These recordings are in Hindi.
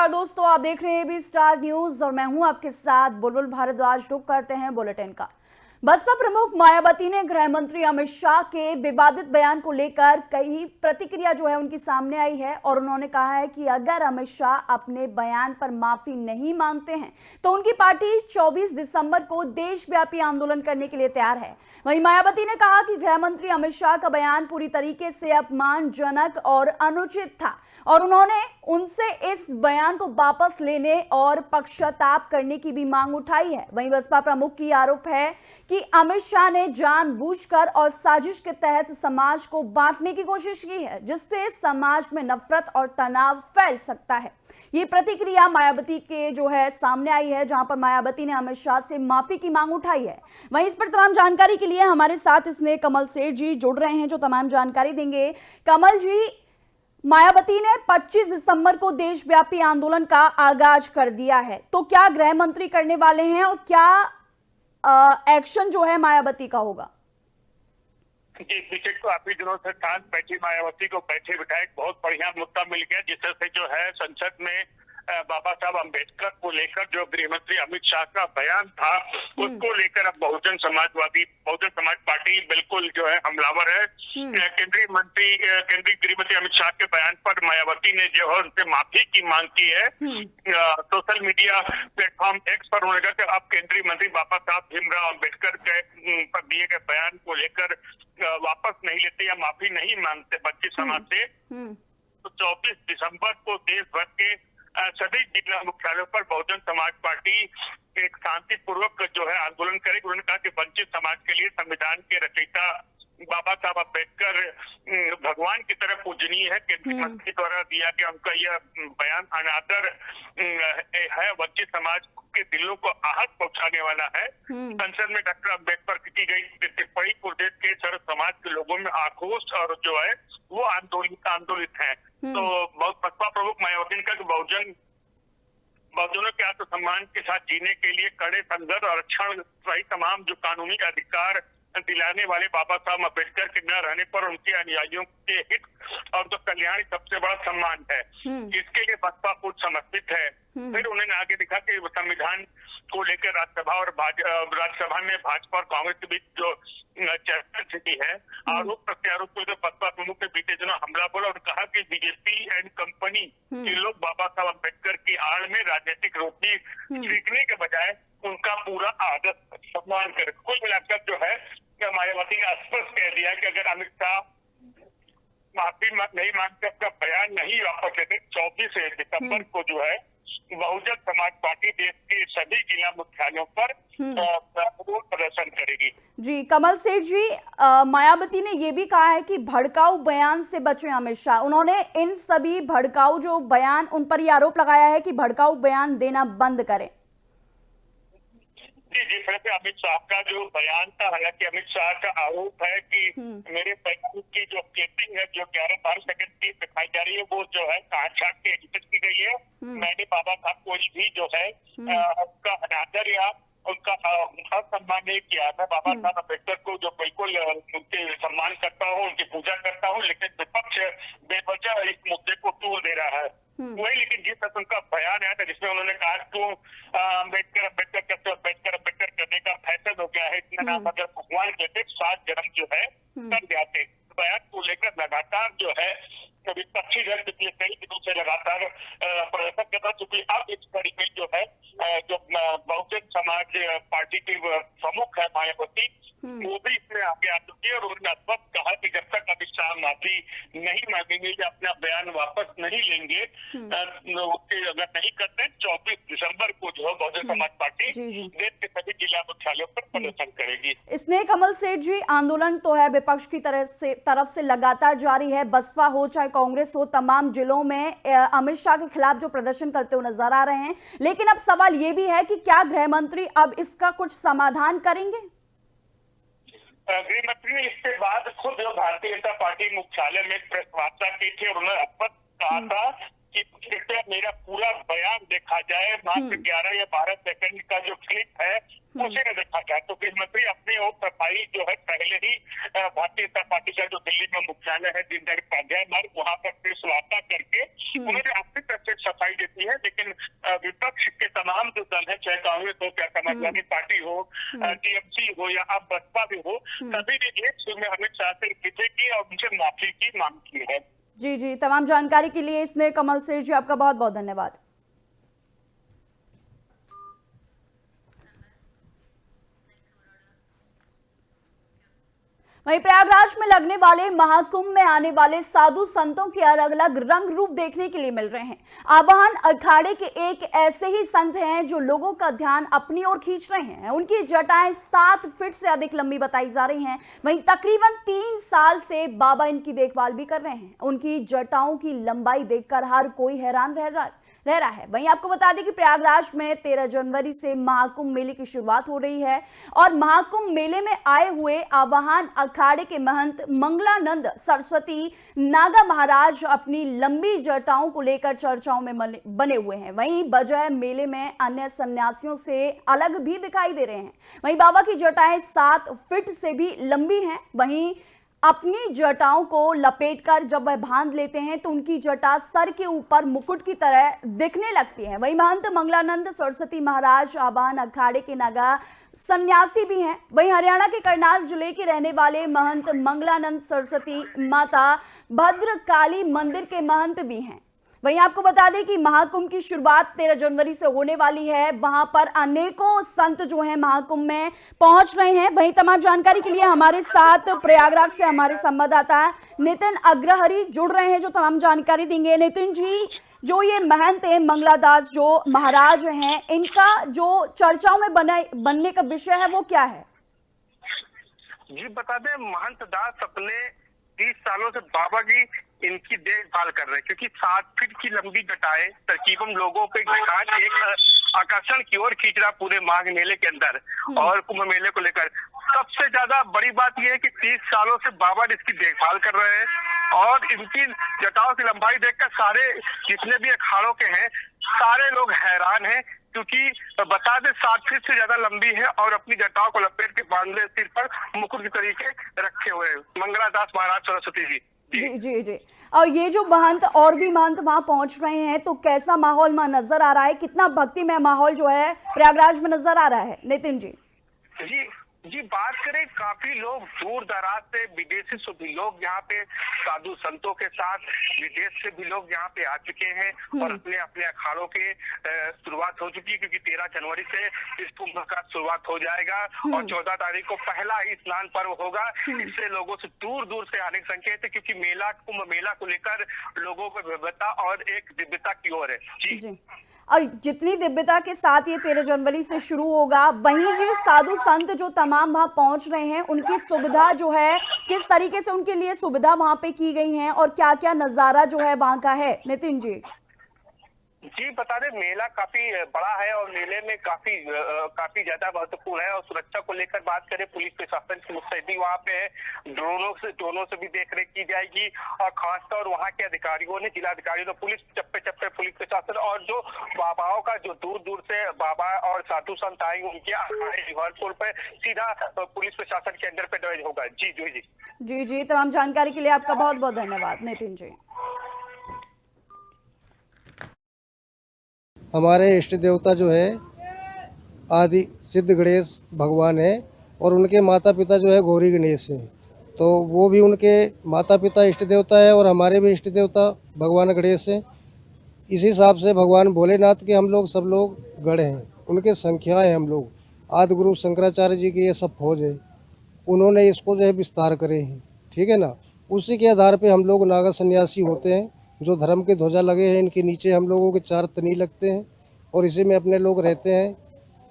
नमस्कार दोस्तों, आप देख रहे हैं भी स्टार न्यूज और मैं हूं आपके साथ बुलबुल भारद्वाज। रुक करते हैं बुलेटिन का। बसपा प्रमुख मायावती ने गृह मंत्री अमित शाह के विवादित बयान को लेकर कई प्रतिक्रिया जो है उनकी सामने आई है और उन्होंने कहा है कि अगर अमित शाह अपने बयान पर माफी नहीं मांगते हैं तो उनकी पार्टी 24 दिसंबर को देशव्यापी आंदोलन करने के लिए तैयार है। वहीं मायावती ने कहा कि गृह मंत्री अमित शाह का बयान पूरी तरीके से अपमानजनक और अनुचित था और उन्होंने उनसे इस बयान को वापस लेने और पश्चाताप करने की भी मांग उठाई है। वहीं बसपा प्रमुख की आरोप है कि अमित शाह ने जानबूझकर और साजिश के तहत समाज को बांटने की कोशिश की है, जिससे समाज में नफरत और तनाव फैल सकता है। ये प्रतिक्रिया मायावती के जो है सामने आई है, जहां पर मायावती ने अमित शाह से माफी की मांग उठाई है। वहीं इस पर तमाम जानकारी के लिए हमारे साथ इसने कमल सेठ जी जुड़ रहे हैं जो तमाम जानकारी देंगे। कमल जी, मायावती ने 25 दिसंबर को देशव्यापी आंदोलन का आगाज कर दिया है, तो क्या गृह मंत्री करने वाले हैं और क्या एक्शन जो है मायावती का होगा? जी, पिछले काफी दिनों से शांत बैठी मायावती को बैठे बिठाए बहुत बढ़िया मुद्दा मिल गया, जिससे जो है संसद में बाबा साहब अम्बेडकर को लेकर जो गृह मंत्री अमित शाह का बयान था उसको लेकर अब बहुजन समाज पार्टी बिल्कुल जो है हमलावर है। केंद्रीय गृह मंत्री अमित शाह के बयान पर मायावती ने जो है उनसे माफी की मांग की है। सोशल मीडिया प्लेटफॉर्म एक्स पर उन्होंने कहा कि अब केंद्रीय मंत्री बाबा साहब भीमराव अम्बेडकर के पर दिए गए बयान को लेकर वापस नहीं लेते या माफी नहीं मांगते बच्चे समाज से, तो 24 दिसंबर को देश भर के सभी जिला मुख्यालयों पर बहुजन समाज पार्टी एक शांतिपूर्वक जो है आंदोलन करेगी। उन्होंने कहा कि वंचित समाज के लिए संविधान के रचयिता बाबा साहब अम्बेडकर भगवान की तरह पूजनीय है। केंद्रीय मंत्री द्वारा दिया गया उनका यह बयान अनादर है, वंचित समाज के दिलों को आहत पहुंचाने वाला है। संसद में डॉक्टर अम्बेडकर की गई टिप्पणी प्रदेश के सर्व समाज के लोगों में आक्रोश और जो है वो आंदोलित है। तो बसपा प्रमुख मायावती ने कहा कि बहुजनों के आत्मसम्मान के साथ जीने के लिए कड़े संघर्ष और आरक्षण सहित तमाम जो कानूनी अधिकार दिलाने वाले बाबा साहब अम्बेडकर के न रहने पर उनके अनुयायियों के हित और जो कल्याण सबसे बड़ा सम्मान है, इसके लिए बसपा पूर्ण समर्पित है। फिर उन्होंने आगे लिखा कि संविधान को लेकर राज्यसभा में भाजपा और कांग्रेस के बीच जो चर्चा स्थिति है, आरोप प्रत्यारोप को बसपा प्रमुख ने बीते दिनों हमला बोला और कहा कि बीजेपी एंड कंपनी के लोग बाबा साहब अम्बेडकर की आड़ में राजनीतिक रोटी सीखने के बजाय उनका पूरा आदर सम्मान करे। कुल मिलाकर जो है मायावती ने स्पष्ट कह दिया कि अगर अमित शाह माफी नहीं मांगते, अपना बयान नहीं वापस लेते, 24 दिसंबर को जो है बहुजन समाज पार्टी देश के सभी जिला मुख्यालयों पर प्रदर्शन करेगी। जी कमल सेठ जी, मायावती ने यह भी कहा है कि भड़काऊ बयान से बचें अमित शाह। उन्होंने इन सभी भड़काऊ जो बयान, उन पर यह आरोप लगाया है कि भड़काऊ बयान देना बंद करें। जी, जिस तरह से अमित शाह का जो बयान था, हालांकि अमित शाह का आरोप है कि मेरे बयान की जो क्लिपिंग है जो 11-12 सेकंड की दिखाई जा रही है वो जो है काट छाट के एडिट की गई है। मैंने बाबा साहब को भी जो है उनका अनादर या उनका सम्मान नहीं किया। मैं बाबा साहब अम्बेडकर को जो बिल्कुल उनके सम्मान करता हूँ, उनकी पूजा करता हूँ, लेकिन विपक्ष बेवजह इस मुद्दे को तूल दे रहा है। वही लेकिन जिस तरह उनका बयान आया था जिसमें उन्होंने कहा कि अम्बेडकर करने का फैसला हो गया है, इतना नाम अगर भगवान कहते 7 जन्म जो है कर जाते। बयान को लेकर लगातार जो है विपक्षी दल पिछले कई दिनों से लगातार प्रदर्शन कर रहा, क्योंकि अब इस कड़ी में जो है जो बहुजन समाज पार्टी की प्रमुख है मायावती, वो भी इसमें आगे आ चुकी है और उन्होंने स्पष्ट कहा कि जब तक अमित शाह माफी नहीं मांगेंगे या अपना बयान वापस नहीं लेंगे, अगर नहीं करते 24 दिसंबर को जो है बहुजन समाज पार्टी देश के सभी जिला मुख्यालयों पर प्रदर्शन करेगी। इसने कमल सेठ जी, आंदोलन तो है विपक्ष की तरफ से लगातार जारी है। बसपा हो चाहे कांग्रेस हो, तमाम जिलों में अमित शाह के खिलाफ जो प्रदर्शन करते हुए नजर आ रहे हैं, लेकिन अब सवाल ये भी है कि क्या गृह मंत्री अब इसका कुछ समाधान करेंगे? गृह मंत्री ने इसके बाद खुद भारतीय जनता पार्टी मुख्यालय में प्रेस वार्ता की थी और उन्होंने स्पष्ट कहा था कि कृपया मेरा पूरा बयान देखा जाए, मात्र 11 या 12 सेकंड का जो क्लिप है उसे न देखा जाए। तो गृह मंत्री अपनी ओर सफाई जो है पहले ही भारतीय जनता पार्टी का जो दिल्ली में मुख्यालय है दीनदयाल उपाध्याय मार्ग, वहां पर प्रेस वार्ता करके उन्होंने अपनी तरफ से सफाई देती है। लेकिन विपक्ष के तमाम जो दल है, चाहे कांग्रेस हो, चाहे समाजवादी पार्टी हो, टीएमसी हो या अब बसपा भी हो, सभी ने एक सुर में अमित शाह से इस्तीफे की और उनसे माफी की मांग की है। जी जी, तमाम जानकारी के लिए इसमें कमल सेठ जी आपका बहुत बहुत धन्यवाद। वहीं प्रयागराज में लगने वाले महाकुंभ में आने वाले साधु संतों के अलग अलग रंग रूप देखने के लिए मिल रहे हैं। आवाहन अखाड़े के एक ऐसे ही संत हैं जो लोगों का ध्यान अपनी ओर खींच रहे हैं। उनकी जटाएं 7 फीट से अधिक लंबी बताई जा रही हैं। वहीं तकरीबन 3 साल से बाबा इनकी देखभाल भी कर रहे हैं। उनकी जटाओं की लंबाई देखकर हर कोई हैरान रह रहा है। वहीं आपको बता दें कि प्रयागराज में 13 जनवरी से महाकुंभ मेले की शुरुआत हो रही है और महाकुंभ मेले में आए हुए आवाहन अखाड़े के महंत मंगलानंद सरस्वती नागा महाराज अपनी लंबी जटाओं को लेकर चर्चाओं में बने हुए हैं। वहीं बजय मेले में अन्य सन्यासियों से अलग भी दिखाई दे रहे हैं। वहीं बाबा की जटाएं 7 फीट से भी लंबी हैं। वहीं अपनी जटाओं को लपेटकर जब वह बांध लेते हैं तो उनकी जटा सर के ऊपर मुकुट की तरह दिखने लगती है। वहीं महंत मंगलानंद सरस्वती महाराज आवाहन अखाड़े के नागा सन्यासी भी हैं। वहीं हरियाणा के करनाल जिले के रहने वाले महंत मंगलानंद सरस्वती माता भद्रकाली मंदिर के महंत भी हैं। वहीं आपको बता दें कि महाकुंभ की शुरुआत 13 जनवरी से होने वाली है। वहां पर अनेकों संत जो हैं महाकुंभ में पहुंच रहे हैं। वहीं तमाम जानकारी के लिए हमारे साथ प्रयागराज से हमारे संवाददाता नितिन अग्रहरी जुड़ रहे हैं जो तमाम जानकारी देंगे। नितिन जी, जो ये महंत है मंगलादास जो महाराज हैं, इनका जो चर्चाओं में बनने का विषय है वो क्या है? जी बता दें, महंत दास अपने 30 सालों से बाबा की इनकी देखभाल कर रहे हैं, क्योंकि 7 फीट की लंबी जटाएं तकरीबन लोगों पे ध्यान एक आकर्षण की ओर खींच रहा पूरे माघ मेले के अंदर और कुंभ मेले को लेकर। सबसे ज्यादा बड़ी बात यह है कि 30 सालों से बाबा इसकी देखभाल कर रहे हैं और इनकी जटाओं की लंबाई देखकर सारे जितने भी अखाड़ों के हैं सारे लोग हैरान हैं, क्योंकि बता दें 7 फीट से ज्यादा लंबी है और अपनी जटाओं को लपेट के बांधे सिर पर मुकुट की तरीके रखे हुए हैं। मंगलादास महाराज सरस्वती जी। जी जी जी। और ये जो महंत और भी महंत वहां पहुंच रहे हैं तो कैसा माहौल वहां नजर आ रहा है? कितना भक्तिमय माहौल जो है प्रयागराज में नजर आ रहा है नितिन जी? जी बात करें, काफी लोग दूर दराज से, विदेशी से भी लोग यहाँ पे साधु संतों के साथ विदेश से भी लोग यहाँ पे आ चुके हैं और अपने अपने अखाड़ों के शुरुआत हो चुकी है, क्योंकि 13 जनवरी से इस कुंभ का शुरुआत हो जाएगा और 14 तारीख को पहला ही स्नान पर्व होगा। इससे लोगों से दूर दूर से आने के संकेत है, क्योंकि मेला कुंभ मेला को लेकर लोगों को भव्यता और एक दिव्यता की ओर है। जी। और जितनी दिव्यता के साथ ये 13 जनवरी से शुरू होगा, वहीं जो साधु संत जो तमाम वहां पहुंच रहे हैं उनकी सुविधा जो है, किस तरीके से उनके लिए सुविधा वहां पे की गई है और क्या क्या नजारा जो है वहां का है नितिन जी? जी बता दें, मेला काफी बड़ा है और मेले में काफी ज्यादा महत्वपूर्ण है और सुरक्षा को लेकर बात करें, पुलिस प्रशासन की मुस्तैदी वहाँ पे है। ड्रोनों से भी देखरेख की जाएगी और खासतौर वहाँ के अधिकारियों ने, जिला अधिकारियों ने, पुलिस चप्पे पुलिस प्रशासन और जो बाबाओं का जो दूर दूर से बाबा और साधु संत आएंगे उनके रिहर्सल पे सीधा पुलिस प्रशासन के अंडर पे दर्ज होगा। जी जी जी जी जी। तमाम जानकारी के लिए आपका बहुत बहुत धन्यवाद नितिन जी। हमारे इष्ट देवता जो है आदि सिद्ध गणेश भगवान है और उनके माता पिता जो है गौरी गणेश है, तो वो भी उनके माता पिता इष्ट देवता है और हमारे भी इष्ट देवता भगवान गणेश है। इसी हिसाब से भगवान भोलेनाथ के हम लोग सब लोग गढ़ हैं, उनके संख्याएँ हम लोग आदि गुरु शंकराचार्य जी की ये सब फौज है, उन्होंने इसको जो है विस्तार करे हैं। ठीक है ना, उसी के आधार पे हम लोग नागा सन्यासी होते हैं। जो धर्म के ध्वजा लगे हैं इनके नीचे हम लोगों के 4 तनी लगते हैं और इसी में अपने लोग रहते हैं,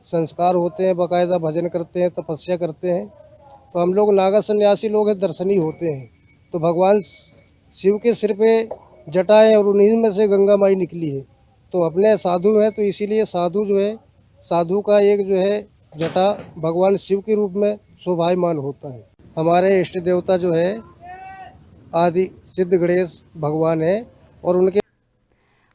संस्कार होते हैं, बाकायदा भजन करते हैं, तपस्या करते हैं। तो हम लोग नागा सन्यासी लोग हैं, दर्शनी होते हैं। तो भगवान शिव के सिर पे जटा है और उन्हीं में से गंगा माई निकली है, तो अपने साधु हैं, तो इसीलिए साधु जो है, साधु का एक जो है जटा भगवान शिव के रूप में शोभायमान होता है। हमारे इष्ट देवता जो है आदि सिद्ध गणेश भगवान है और उनके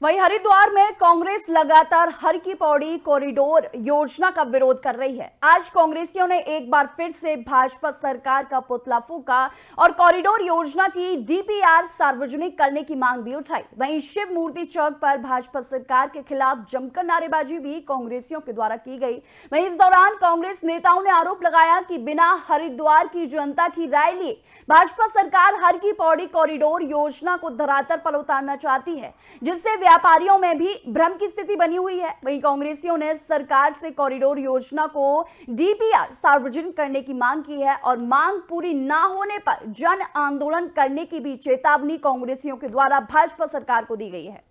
वहीं हरिद्वार में कांग्रेस लगातार हर की पौड़ी कॉरिडोर योजना का विरोध कर रही है। आज कांग्रेसियों ने एक बार फिर से भाजपा सरकार का पुतला फूंका और कॉरिडोर योजना की डीपीआर सार्वजनिक करने की मांग भी उठाई। वहीं शिव मूर्ति चौक पर भाजपा सरकार के खिलाफ जमकर नारेबाजी भी कांग्रेसियों के द्वारा की गई। वहीं इस दौरान कांग्रेस नेताओं ने आरोप लगाया कि बिना हरिद्वार की जनता की राय लिए भाजपा सरकार हर की पौड़ी कॉरिडोर योजना को धरातल पर उतारना चाहती है, जिससे व्यापारियों में भी भ्रम की स्थिति बनी हुई है। वहीं कांग्रेसियों ने सरकार से कॉरिडोर योजना को डीपीआर सार्वजनिक करने की मांग की है और मांग पूरी ना होने पर जन आंदोलन करने की भी चेतावनी कांग्रेसियों के द्वारा भाजपा सरकार को दी गई है।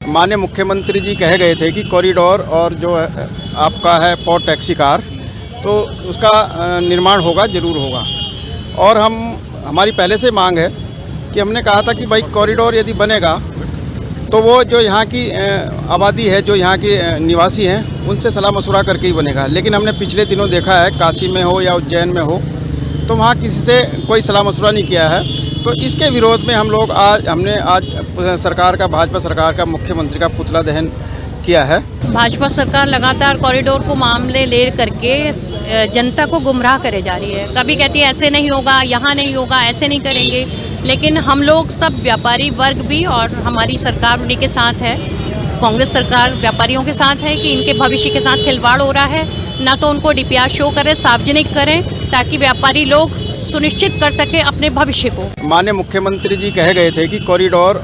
माननीय मुख्यमंत्री जी कह गए थे कि कॉरिडोर और जो आपका है पोर्ट टैक्सी कार, तो उसका निर्माण होगा, जरूर होगा। और हमारी पहले से मांग है कि हमने कहा था कि भाई कॉरिडोर यदि बनेगा तो वो जो यहाँ की आबादी है, जो यहाँ के निवासी हैं, उनसे सलाह मशवरा करके ही बनेगा। लेकिन हमने पिछले दिनों देखा है, काशी में हो या उज्जैन में हो, तो वहाँ किसी से कोई सलाह मशवरा नहीं किया है। तो इसके विरोध में हमने आज सरकार का, भाजपा सरकार का, मुख्यमंत्री का पुतला दहन किया है। भाजपा सरकार लगातार कॉरिडोर को मामले ले करके जनता को गुमराह करे जा रही है। कभी कहती है ऐसे नहीं होगा, यहाँ नहीं होगा, ऐसे नहीं करेंगे, लेकिन हम लोग सब व्यापारी वर्ग भी और हमारी सरकार उन्हीं के साथ है। कांग्रेस सरकार व्यापारियों के साथ है कि इनके भविष्य के साथ खिलवाड़ हो रहा है। ना तो उनको डीपीआर शो करें, सार्वजनिक करें, ताकि व्यापारी लोग सुनिश्चित कर सके अपने भविष्य को। माननीय मुख्यमंत्री जी कह गए थे कि कॉरिडोर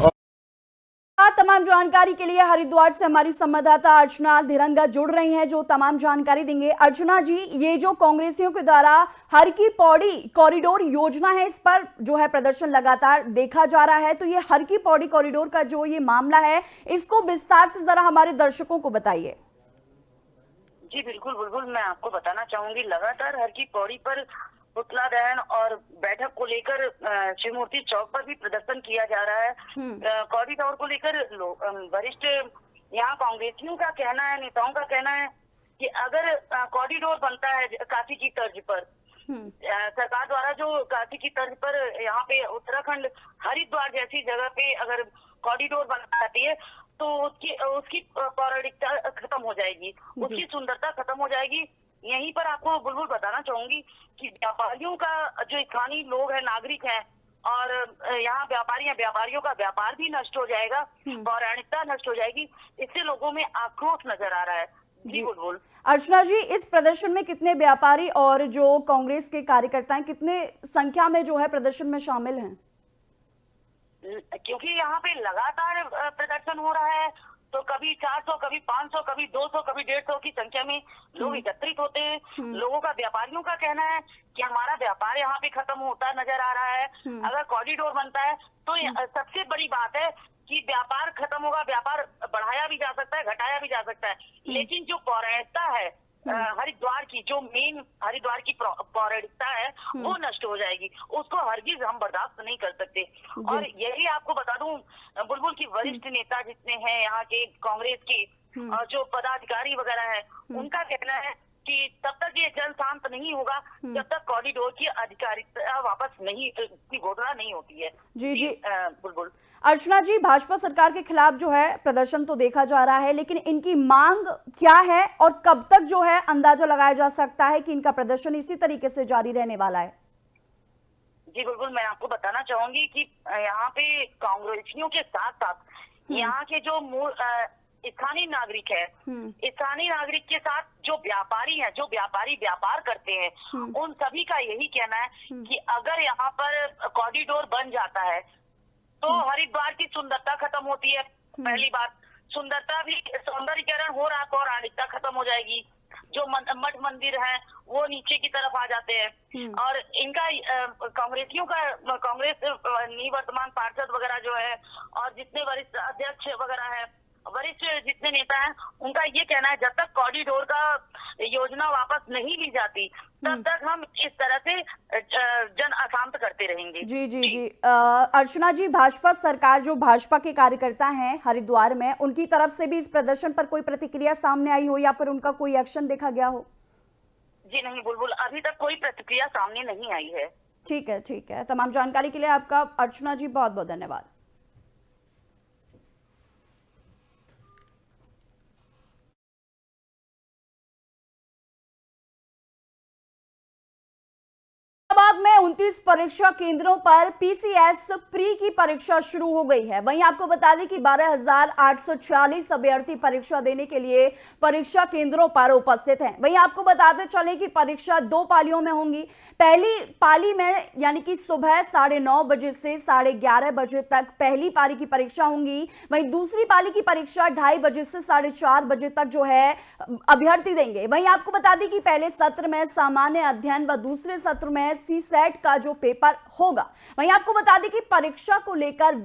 और तमाम जानकारी के लिए हरिद्वार से हमारी संवाददाता अर्चना धीरंगा जुड़ रही हैं, जो तमाम जानकारी देंगे। अर्चना जी, ये जो कांग्रेसियों के द्वारा हर की पौड़ी कॉरिडोर योजना है, इस पर जो है प्रदर्शन लगातार देखा जा रहा है, तो ये हर की पौड़ी कॉरिडोर का जो ये मामला है, इसको विस्तार से जरा हमारे दर्शकों को बताइए। जी बिल्कुल, मैं आपको बताना चाहूंगी, लगातार हर की पौड़ी पर पुतला दहन और बैठक को लेकर शिव मूर्ति चौक पर भी प्रदर्शन किया जा रहा है। कॉरिडोर को लेकर वरिष्ठ यहाँ कांग्रेसियों का कहना है, नेताओं का कहना है कि अगर कॉरिडोर बनता है काशी की तर्ज पर, सरकार द्वारा जो काशी की तर्ज पर यहाँ पे उत्तराखंड हरिद्वार जैसी जगह पे अगर कॉरिडोर बन जाती है तो उसकी पौराणिकता खत्म हो जाएगी, उसकी सुंदरता खत्म हो जाएगी। यहीं पर आपको बुलबुल बताना चाहूंगी कि व्यापारियों का जो स्थानीय लोग हैं, नागरिक हैं, और यहाँ व्यापारियों का व्यापार भी नष्ट हो जाएगा, पौराणिकता नष्ट हो जाएगी। इससे लोगों में आक्रोश नजर आ रहा है। जी बुलबुल। अर्चना जी, इस प्रदर्शन में कितने व्यापारी और जो कांग्रेस के कार्यकर्ता हैं, कितने संख्या में जो है प्रदर्शन में शामिल हैं? क्योंकि यहाँ पे लगातार प्रदर्शन हो रहा है, तो कभी 400, कभी 500, कभी 200, कभी 150 की संख्या में लोग एकत्रित होते हैं। लोगों का, व्यापारियों का कहना है कि हमारा व्यापार यहाँ पे खत्म होता नजर आ रहा है। अगर कॉरिडोर बनता है तो सबसे बड़ी बात है कि व्यापार खत्म होगा, व्यापार बढ़ाया भी जा सकता है, घटाया भी जा सकता है, लेकिन जो पौराणिकता है हरिद्वार की, जो मेन हरिद्वार की पौराणिकता है, वो नष्ट हो जाएगी। उसको हरगिज हम बर्दाश्त नहीं कर सकते। और यही आपको बता दूं बुलबुल की वरिष्ठ नेता जितने हैं यहाँ के कांग्रेस के, जो पदाधिकारी वगैरह हैं, उनका कहना है कि तब तक ये जल शांत नहीं होगा जब तक कॉरिडोर की आधिकारिकता वापस नहीं की घोषणा नहीं होती है। जी बुलबुल। अर्चना जी, भाजपा सरकार के खिलाफ जो है प्रदर्शन तो देखा जा रहा है, लेकिन इनकी मांग क्या है और कब तक जो है अंदाजा लगाया जा सकता है कि इनका प्रदर्शन इसी तरीके से जारी रहने वाला है? जी बिल्कुल, मैं आपको बताना चाहूंगी कि यहाँ पे कांग्रेसियों के साथ साथ यहाँ के जो स्थानीय नागरिक है, स्थानीय नागरिक के साथ जो व्यापारी हैं, जो व्यापारी व्यापार करते हैं, उन सभी का यही कहना है कि अगर यहाँ पर कॉरिडोर बन जाता है तो हरिद्वार की सुंदरता खत्म होती है। पहली बात, सुंदरता भी, सौंदर्यीकरण हो रहा है, पौराणिकता खत्म हो जाएगी। जो मठ मंदिर है वो नीचे की तरफ आ जाते हैं। और इनका कांग्रेसियों का, कांग्रेस निवर्तमान पार्षद वगैरह जो है और जितने वरिष्ठ अध्यक्ष वगैरह है, वरिष्ठ जितने नेता हैं, उनका ये कहना है जब तक कॉरिडोर का योजना वापस नहीं ली जाती तब तक हम इस तरह से जन अशांत करते रहेंगे। जी। अर्चना जी, भाजपा सरकार, जो भाजपा के कार्यकर्ता हैं हरिद्वार में, उनकी तरफ से भी इस प्रदर्शन पर कोई प्रतिक्रिया सामने आई हो या फिर उनका कोई एक्शन देखा गया हो? जी नहीं बुलबुल, अभी तक कोई प्रतिक्रिया सामने नहीं आई है। ठीक है। तमाम जानकारी के लिए आपका अर्चना जी बहुत बहुत धन्यवाद। 29 परीक्षा केंद्रों पर पीसीएस प्री की परीक्षा शुरू हो गई है। वहीं आपको बता दें कि 12,846 अभ्यर्थी परीक्षा देने के लिए परीक्षा केंद्रों पर उपस्थित हैं। वहीं आपको बताते चले कि परीक्षा 2 पालियों में होंगी। पहली पाली में यानी कि सुबह 9:30 बजे से 11:30 बजे तक पहली पाली की परीक्षा होंगी। वहीं दूसरी पाली की परीक्षा 2:30 बजे से 4:30 बजे तक जो है अभ्यर्थी देंगे। वहीं आपको बता दें कि पहले सत्र में सामान्य अध्ययन व दूसरे सत्र में सीसेट का जो पेपर होगा। वहीं आपको बता दें कि परीक्षा को लेकर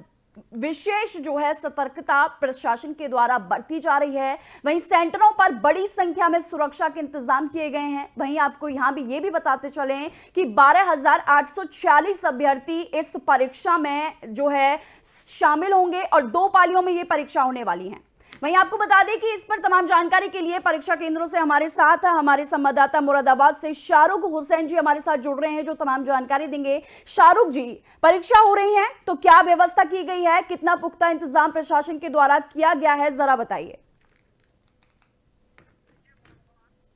विशेष जो है सतर्कता प्रशासन के द्वारा बरती जा रही है। वहीं सेंटरों पर बड़ी संख्या में सुरक्षा के इंतजाम किए गए हैं। वहीं आपको यहां भी ये भी बताते चलें कि 12,846 अभ्यर्थी इस परीक्षा में जो है शामिल होंगे और 2 पालियों में ये परीक्षा होने वाली है। वहीं आपको बता दें कि इस पर तमाम जानकारी के लिए परीक्षा केंद्रों से हमारे साथ हमारे संवाददाता मुरादाबाद से शाहरुख हुसैन जी हमारे साथ जुड़ रहे हैं, जो तमाम जानकारी देंगे। शाहरुख जी, परीक्षा हो रही है तो क्या व्यवस्था की गई है, कितना पुख्ता इंतजाम प्रशासन के द्वारा किया गया है, जरा बताइए।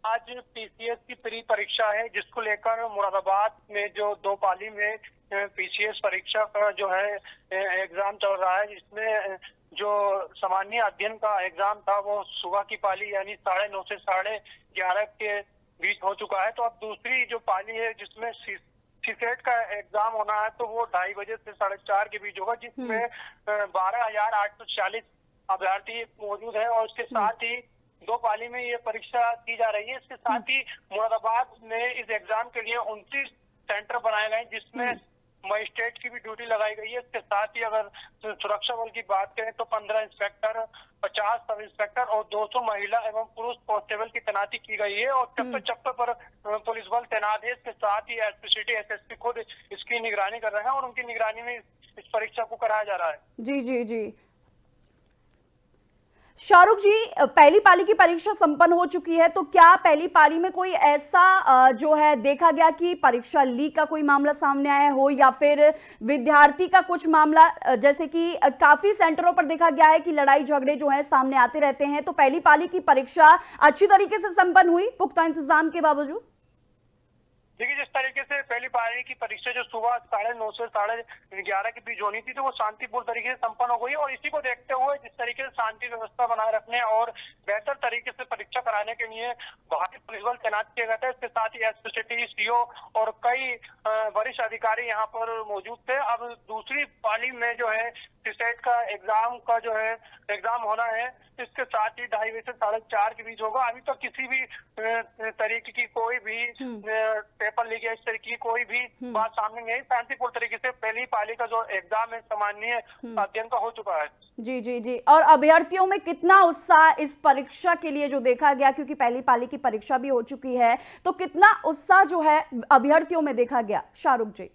आज पीसीएस की प्री परीक्षा है, जिसको लेकर मुरादाबाद में जो 2 पाली में पीसीएस परीक्षा का जो है एग्जाम चल रहा है, जिसमें जो सामान्य अध्ययन का एग्जाम था वो सुबह की पाली यानी 9:30 से 11:30 के बीच हो चुका है। तो अब दूसरी जो पाली है जिसमें सीसेट का एग्जाम होना है तो वो 2:30 बजे से 4:30 के बीच होगा, जिसमें 12,846 अभ्यर्थी मौजूद है। और इसके साथ ही 2 पाली में ये परीक्षा की जा रही है। इसके साथ ही मुरादाबाद में इस एग्जाम के लिए 29 सेंटर बनाए गए, जिसमें मजिस्ट्रेट की भी ड्यूटी लगाई गई है। इसके साथ ही अगर सुरक्षा बल की बात करें तो 15 इंस्पेक्टर, 50 सब इंस्पेक्टर और 200 महिला एवं पुरुष कांस्टेबल की तैनाती की गई है। और चप्पे चप्पे पर पुलिस बल तैनात है। इसके साथ ही एसपी सिटी एसएसपी खुद इसकी निगरानी कर रहे हैं और उनकी निगरानी में इस परीक्षा को कराया जा रहा है। जी जी जी शाहरुख जी, पहली पाली की परीक्षा संपन्न हो चुकी है, तो क्या पहली पाली में कोई ऐसा जो है देखा गया कि परीक्षा लीक का कोई मामला सामने आया हो या फिर विद्यार्थी का कुछ मामला, जैसे कि काफी सेंटरों पर देखा गया है कि लड़ाई झगड़े जो है सामने आते रहते हैं, तो पहली पाली की परीक्षा अच्छी तरीके से संपन्न हुई पुख्ता इंतजाम के बावजूद? देखिए, जिस तरीके से पहली पारी की परीक्षा जो सुबह 9:30 से 11:30 के बीच होनी थी तो वो शांतिपूर्ण तरीके से संपन्न हो गई। और इसी को देखते हुए जिस तरीके से शांति व्यवस्था बनाए रखने और बेहतर तरीके से परीक्षा कराने के लिए भारी पुलिस बल तैनात किया गया था। इसके साथ ही एसपी सिटी, सीओ और कई वरिष्ठ अधिकारी यहाँ पर मौजूद थे। अब दूसरी पाली में जो है सीसेट का एग्जाम होना है। इसके साथ ही 2:30 बजे से 4:30 के बीच होगा। अभी तक किसी भी तरीके की कोई भी पेपर लीक या इस तरीके की कोई भी बात सामने नहीं। शांतिपूर्ण तरीके से पहली पाली का जो एग्जाम है सामान्य अध्ययन का हो चुका है। जी जी जी और अभ्यर्थियों में कितना उत्साह इस परीक्षा के लिए जो देखा गया, क्योंकि पहली पाली की परीक्षा भी हो चुकी है, तो कितना उत्साह जो है अभ्यर्थियों में देखा गया? शाहरुख जी,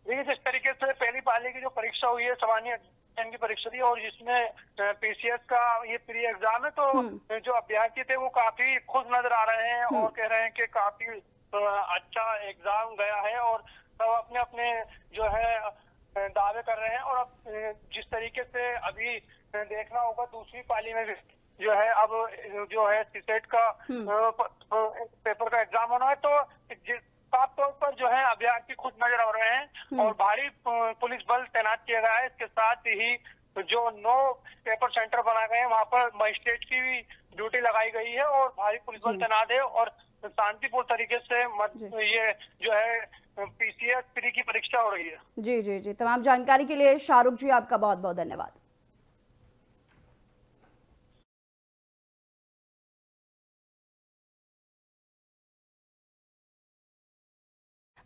देखिए, जिस तरीके से पहली पाली की जो परीक्षा हुई है सामान्य की परीक्षा थी और जिसमें पीसीएस का ये प्री एग्जाम है, तो जो अभ्यर्थी थे वो काफी खुश नजर आ रहे हैं और कह रहे हैं कि काफी अच्छा एग्जाम गया है और सब अपने अपने जो है दावे कर रहे हैं। और अब जिस तरीके से अभी देखना होगा दूसरी पाली में जो है अब जो है सीसेट का पेपर का एग्जाम होना है, तो साफ तौर पर जो है अभ्यर्थी खुद नजर आ रहे हैं और भारी पुलिस बल तैनात किया गया है। इसके साथ ही जो 9 पेपर सेंटर बनाए गए हैं वहां पर मजिस्ट्रेट की भी ड्यूटी लगाई गई है और भारी पुलिस बल तैनात है और शांतिपूर्ण तरीके से ये जो है पीसीएस प्री की परीक्षा हो रही है। जी जी जी तमाम जानकारी के लिए शाहरुख जी आपका बहुत बहुत धन्यवाद।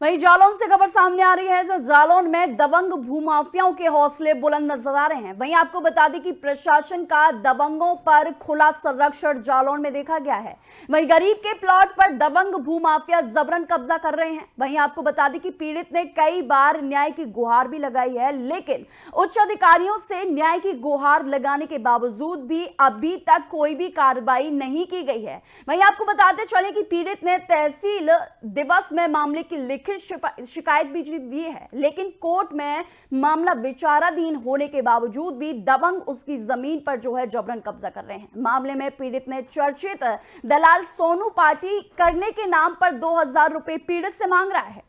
वहीं जालौन से खबर सामने आ रही है, जो जालौन में दबंग भूमाफियाओं के हौसले बुलंद नजर आ रहे हैं। वहीं आपको बता दें कि प्रशासन का दबंगों पर खुला संरक्षण जालौन में देखा गया है। वहीं गरीब के प्लॉट पर दबंग भूमाफिया जबरन कब्जा कर रहे हैं। वहीं आपको बता दें कि पीड़ित ने कई बार न्याय की गुहार भी लगाई है, लेकिन उच्च अधिकारियों से न्याय की गुहार लगाने के बावजूद भी अभी तक कोई भी कार्रवाई नहीं की गई है। वहीं आपको बताते चले कि पीड़ित ने तहसील दिवस में मामले की लिखित शिकायत भी दी है, लेकिन कोर्ट में मामला विचाराधीन होने के बावजूद भी दबंग उसकी जमीन पर जो है जबरन कब्जा कर रहे हैं। मामले में पीड़ित ने चर्चित दलाल सोनू पार्टी करने के नाम पर 2000 रुपए पीड़ित से मांग रहा है।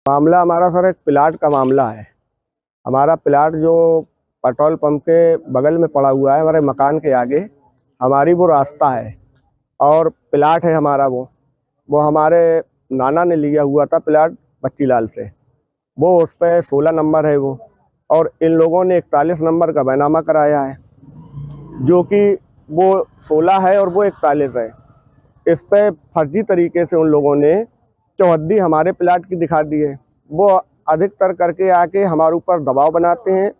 मामला हमारा सर एक प्लाट का मामला है। हमारा प्लाट जो पेट्रोल पंप के बगल में पड़ा हुआ है, हमारे मकान के आगे हमारी वो रास्ता है और प्लाट है हमारा। वो हमारे नाना ने लिया हुआ था प्लाट बच्चीलाल से। वो उस पर 16 नंबर है वो, और इन लोगों ने 41 नंबर का बैनामा कराया है, जो कि वो 16 है और वो 41 है। इस पे फर्जी तरीके से उन लोगों ने चौहद्दी हमारे प्लाट की दिखा दी है। वो अधिकतर करके आके हमारे ऊपर दबाव बनाते हैं,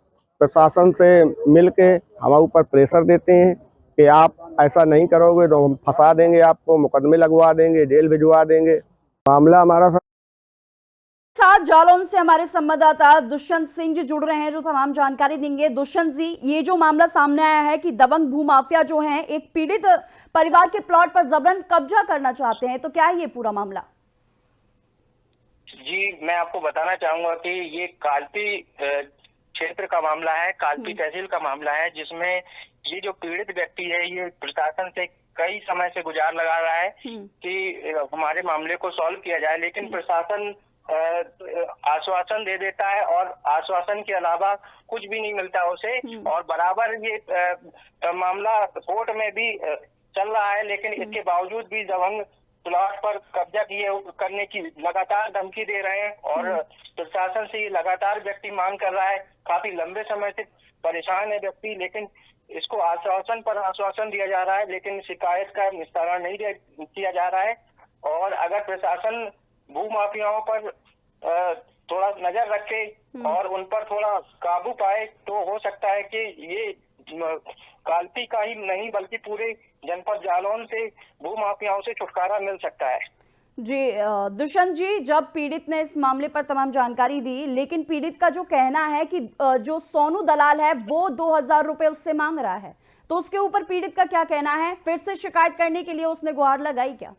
प्रशासन से मिल के हमारे ऊपर प्रेशर देते हैं कि आप ऐसा नहीं करोगे तो हम फंसा देंगे, आपको मुकदमे लगवा देंगे, जेल भिजवा देंगे। मामला हमारा साथ जालौन से हमारे संवाददाता दुष्यंत सिंह जी जुड़ रहे हैं, जो तमाम जानकारी देंगे। दुष्यंत जी, ये जो मामला सामने आया है कि दबंग भूमाफिया जो हैं एक पीड़ित परिवार के प्लॉट पर जबरन कब्जा करना चाहते हैं, तो क्या है ये पूरा मामला? जी, मैं आपको बताना चाहूंगा कि ये कालपी क्षेत्र का मामला है, कालपी तहसील का मामला है, जिसमें ये जो पीड़ित व्यक्ति है ये प्रशासन से कई समय से गुहार लगा रहा है कि हमारे मामले को सॉल्व किया जाए, लेकिन प्रशासन आश्वासन दे देता है और आश्वासन के अलावा कुछ भी नहीं मिलता उसे। और बराबर ये मामला कोर्ट में भी चल रहा है, लेकिन इसके बावजूद भी दबंग प्लॉट पर कब्जा करने की लगातार धमकी दे रहे हैं और प्रशासन से ये लगातार व्यक्ति मांग कर रहा है। काफी लंबे समय से परेशान है व्यक्ति, लेकिन इसको आश्वासन पर आश्वासन दिया जा रहा है, लेकिन शिकायत का निस्तारण नहीं किया जा रहा है। और अगर प्रशासन भूमाफियाओं पर थोड़ा नजर रखे और उन पर थोड़ा काबू पाए तो हो सकता है कि ये कालपी का ही नहीं बल्कि पूरे जनपद जालौन से भूमाफियाओं से छुटकारा मिल सकता है। जी दुष्यंत जी, जब पीड़ित ने इस मामले पर तमाम जानकारी दी, लेकिन पीड़ित का जो कहना है कि जो सोनू दलाल है वो 2000 रुपए उससे मांग रहा है, तो उसके ऊपर पीड़ित का क्या कहना है? फिर से शिकायत करने के लिए उसने गुहार लगाई क्या?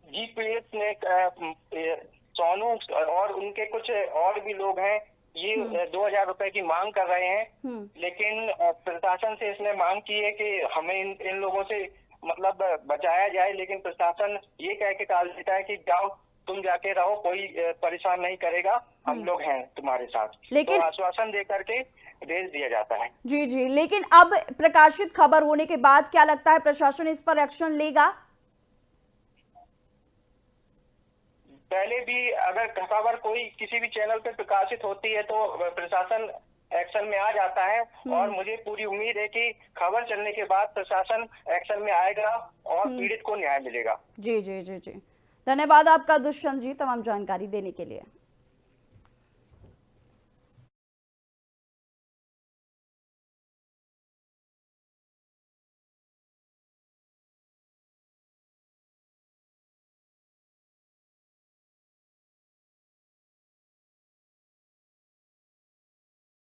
जी, पीड़ित ने सोनू और उनके कुछ और भी लोग हैं, ये 2000 रुपए की मांग कर रहे हैं, लेकिन प्रशासन से इसने मांग की है कि हमें इन लोगों से मतलब बचाया जाए, लेकिन प्रशासन ये कह के टाल देता है कि जाओ तुम जाके रहो, कोई परेशान नहीं करेगा, हम लोग हैं तुम्हारे साथ। लेकिन तो आश्वासन दे करके भेज दिया जाता है। जी जी, लेकिन अब प्रकाशित खबर होने के बाद क्या लगता है प्रशासन इस पर एक्शन लेगा? पहले भी अगर खबर कोई किसी भी चैनल पे प्रकाशित होती है तो प्रशासन एक्शन में आ जाता है, और मुझे पूरी उम्मीद है कि खबर चलने के बाद प्रशासन एक्शन में आएगा और पीड़ित को न्याय मिलेगा। जी जी जी जी, धन्यवाद आपका दुष्यंत जी तमाम जानकारी देने के लिए।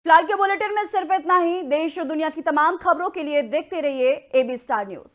फिलहाल के बुलेटिन में सिर्फ इतना ही। देश और दुनिया की तमाम खबरों के लिए देखते रहिए AB स्टार न्यूज।